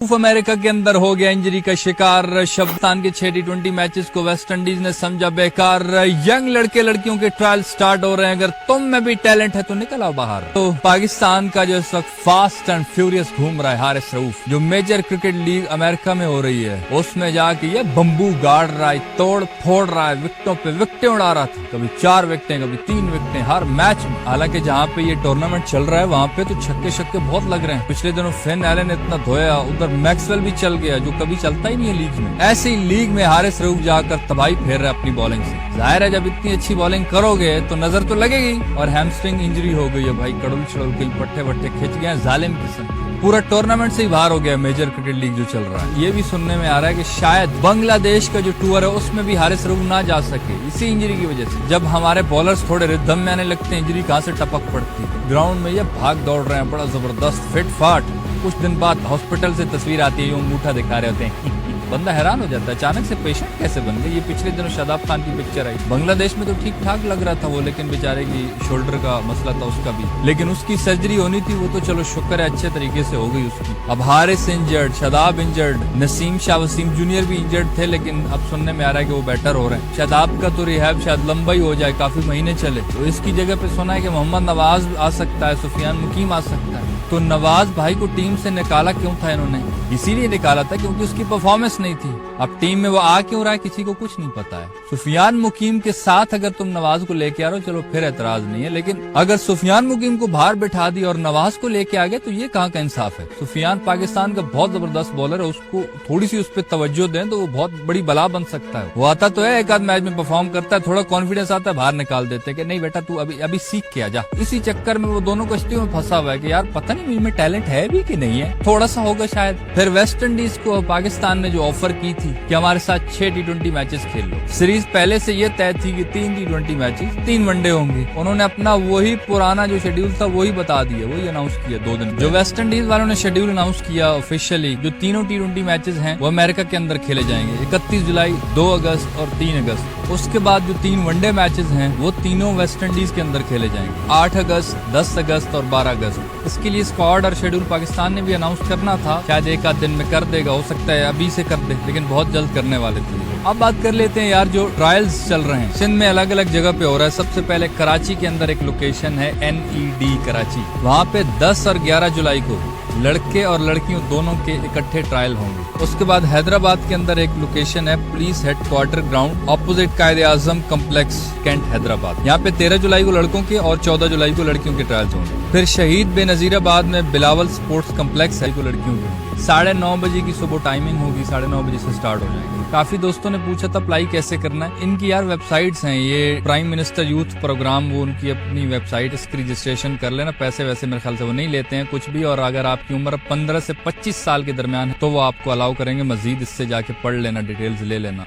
America के अंदर हो गया इंजरी का शिकार। पाकिस्तान के 6 T20 मैचेस को वेस्ट इंडीज ने समझा बेकार। यंग लड़के लड़कियों के ट्रायल स्टार्ट हो रहे हैं। अगर तुम में भी टैलेंट है तो निकल आओ बाहर। तो पाकिस्तान का जो इस वक्त फास्ट एंड फ्यूरियस घूम रहा है हारिस रऊफ, जो मेजर क्रिकेट लीग अमेरिका में हो रही है, उसमें जाके ये बम्बू गाड़ रहा है, तोड़ फोड़ रहा है, विकेटों पे विकेटें उड़ा रहा था। कभी 4 विकेटें, कभी 3 विकेटें हर मैच में। हालांकि जहाँ पे ये टूर्नामेंट चल रहा है वहाँ पे तो छक्के छक्के बहुत लग रहे हैं। पिछले दिनों फिन एलन ने इतना धोया, उधर मैक्सवेल भी चल गया जो कभी चलता ही नहीं है लीग में। ऐसी लीग में हारिस रऊफ जाकर तबाही फेर रहा है अपनी बॉलिंग से। जाहिर है जब इतनी अच्छी बॉलिंग करोगे तो नजर तो लगेगी। और हैमस्ट्रिंग इंजरी हो गई है भाई, कड़ुल छड़ुल के पट्टे वट्टे खिंच गए, जालिम किस्म। पूरा टूर्नामेंट से ही बाहर हो गया मेजर क्रिकेट लीग जो चल रहा है। ये भी सुनने में आ रहा है कि शायद बांग्लादेश का जो टूर है उसमें भी हारिस रऊफ ना जा सके इसी इंजरी की वजह से। जब हमारे बॉलर्स थोड़े रिदम में आने लगते हैं, इंजरी कहाँ से टपक पड़ती है। ग्राउंड में ये भाग दौड़ रहे हैं बड़ा जबरदस्त फिट फाट। कुछ दिन बाद हॉस्पिटल से तस्वीर आती है, यूं अंगूठा दिखा रहे होते हैं। बंदा हैरान हो जाता है, अचानक से पेशेंट कैसे बन गए। ये पिछले दिनों शादाब खान की पिक्चर आई, बांग्लादेश में तो ठीक ठाक लग रहा था वो, लेकिन बेचारे की शोल्डर का मसला था उसका भी, लेकिन उसकी सर्जरी होनी थी वो तो चलो शुक्र है अच्छे तरीके से हो गई उसकी। अब Haris injured, Shadab injured, Naseem Shah Wasim junior भी इंजर्ड थे, लेकिन अब सुनने में आ रहा है कि वो बेटर हो रहे हैं। शादाब का तो रिहैब शायद लंबा ही हो जाए, काफी महीने चले। तो इसकी जगह पे सुना है कि मोहम्मद नवाज आ सकता है, सुफियान मुकीम आ सकता है। तो नवाज भाई को टीम से निकाला क्यों था इन्होंने? इसीलिए निकाला था क्योंकि उसकी परफॉर्मेंस नहीं थी। अब टीम में वो आ क्यों रहा है किसी को कुछ नहीं पता है। सुफियान मुकीम के साथ अगर तुम नवाज को लेके आ रहे हो चलो फिर एतराज नहीं है, लेकिन अगर सुफियान मुकीम को बाहर बिठा दी और नवाज को लेके आ गए तो ये कहाँ का इंसाफ है। सुफियान पाकिस्तान का बहुत जबरदस्त बॉलर है, उसको थोड़ी सी उस पर तवज्जो दें तो वो बहुत बड़ी बला बन सकता है। वो आता तो है, एक आध मैच में परफॉर्म करता है, थोड़ा कॉन्फिडेंस आता है, बाहर निकाल देते कि नहीं बेटा तू अभी सीख के आ जा। इसी चक्कर में वो दोनों कश्तियों में फंसा हुआ है कि यार पता नहीं मुझ में टैलेंट है भी कि नहीं है, थोड़ा सा होगा शायद। फिर वेस्ट इंडीज को पाकिस्तान ने जो ऑफर की थी कि हमारे साथ 6 T20 मैचेस खेल लो। सीरीज पहले से ये तय थी कि 3 T20 मैचेस, 3 वनडे होंगे। उन्होंने अपना वही पुराना जो शेड्यूल था वही बता दिया, वही अनाउंस किया 2 दिन। जो वेस्ट इंडीज वालों ने शेड्यूल अनाउंस किया ऑफिशियली, जो तीनों T20 मैचेस हैं वो अमेरिका के अंदर खेले जाएंगे, 31 जुलाई, 2 अगस्त और 3 अगस्त। उसके बाद जो 3 वनडे मैचेस हैं वो तीनों वेस्ट इंडीज के अंदर खेले जाएंगे, 8 अगस्त, 10 अगस्त और 12 अगस्त। इसके लिए स्क्वाड और शेड्यूल पाकिस्तान ने भी अनाउंस करना था, शायद एक आध दिन में कर देगा, हो सकता है अभी से कर दे, लेकिन बहुत जल्द करने वाले थे। अब बात कर लेते हैं यार जो ट्रायल्स चल रहे हैं सिंध में, अलग अलग जगह पे हो रहा है। सबसे पहले कराची के अंदर एक लोकेशन है NED कराची, वहाँ पे 10 और 11 जुलाई को लड़के और लड़कियों दोनों के इकट्ठे ट्रायल होंगे। उसके बाद हैदराबाद के अंदर एक लोकेशन है पुलिस हेडक्वार्टर ग्राउंड ऑपोजिट कायदे आजम कम्प्लेक्स कैंट हैदराबाद, यहाँ पे 13 जुलाई को लड़कों के और 14 जुलाई को लड़कियों के ट्रायल्स होंगे। फिर शहीद बेनजीराबाद में बिलावल स्पोर्ट्स कम्प्लेक्स है, को लड़कियों के 9:30 बजे की सुबह टाइमिंग होगी, 9:30 बजे से स्टार्ट हो जाएगी। काफी दोस्तों ने पूछा था अप्लाई कैसे करना है। इनकी यार वेबसाइट्स हैं, ये प्राइम मिनिस्टर यूथ प्रोग्राम, वो उनकी अपनी वेबसाइट, इसकी रजिस्ट्रेशन कर लेना। पैसे वैसे मेरे ख्याल से वो नहीं लेते हैं कुछ भी, और अगर आपकी उम्र 15 से 25 साल के दरमियान है तो वो आपको अलाउ करेंगे मजीद, इससे जाके पढ़ लेना, डिटेल्स ले लेना।